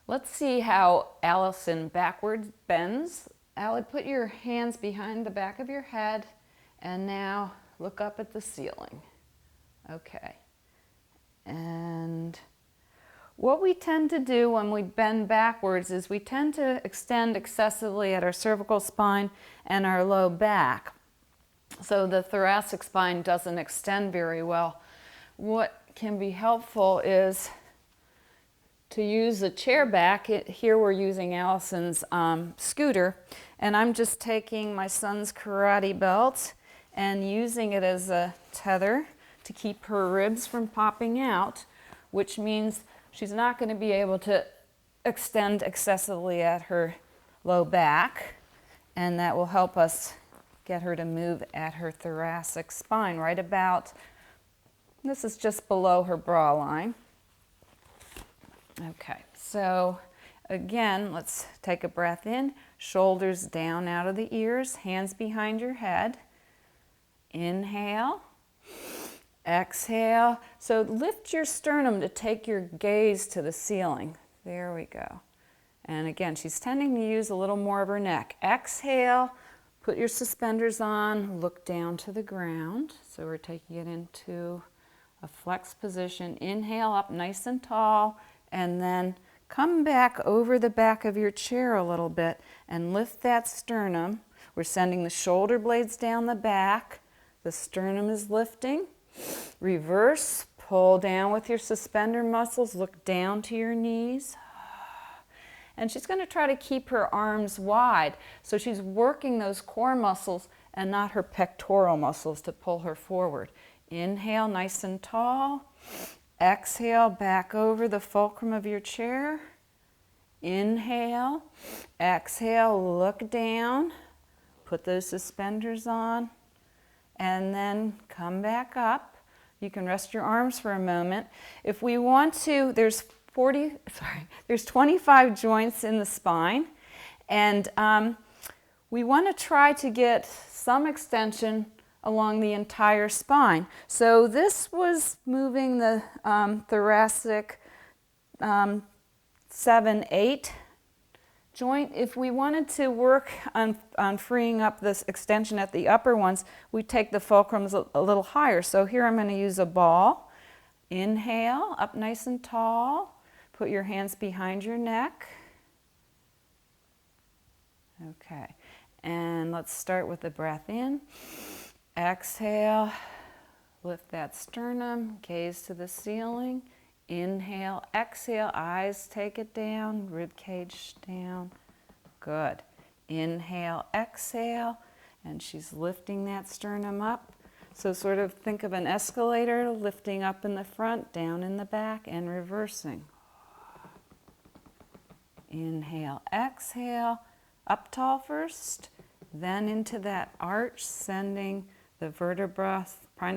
Let's see how Allison backwards bends. Allie, put your hands behind the back of your head and now look up at the ceiling. Okay. And what we tend to do when we bend backwards is we tend to extend excessively at our cervical spine and our low back. So the thoracic spine doesn't extend very well. What can be helpful is to use a chair back. Here we're using Allison's scooter, and I'm just taking my son's karate belt and using it as a tether to keep her ribs from popping out, which means she's not going to be able to extend excessively at her low back, and that will help us get her to move at her thoracic spine, right about, this is just below her bra line. Okay, so again, let's take a breath in, shoulders down out of the ears, hands behind your head. Inhale, exhale. So lift your sternum to take your gaze to the ceiling. There we go. And again, she's tending to use a little more of her neck. Exhale, put your suspenders on, look down to the ground. So we're taking it into a flex position. Inhale up nice and tall, and then come back over the back of your chair a little bit and lift that sternum. We're sending the shoulder blades down the back. The sternum is lifting. Reverse, pull down with your suspender muscles, look down to your knees. And she's going to try to keep her arms wide. So she's working those core muscles and not her pectoral muscles to pull her forward. Inhale, nice and tall. Exhale, back over the fulcrum of your chair. Inhale, exhale, look down. Put those suspenders on. And then come back up. You can rest your arms for a moment. If we want to, there's 25 joints in the spine, and we want to try to get some extension along the entire spine. So this was moving the thoracic 7-8 joint. If we wanted to work on freeing up this extension at the upper ones, we take the fulcrums a little higher. So here I'm going to use a ball. Inhale, up nice and tall. Put your hands behind your neck. Okay, and let's start with the breath in. Exhale, lift that sternum, gaze to the ceiling. Inhale, exhale, eyes take it down, rib cage down. Good. Inhale, exhale, and she's lifting that sternum up. So sort of think of an escalator, lifting up in the front, down in the back, and reversing. Inhale, exhale, up tall first, then into that arch, sending the vertebra,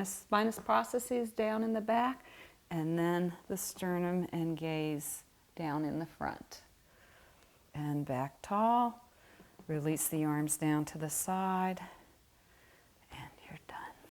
spinous processes down in the back, and then the sternum and gaze down in the front. And back tall, release the arms down to the side.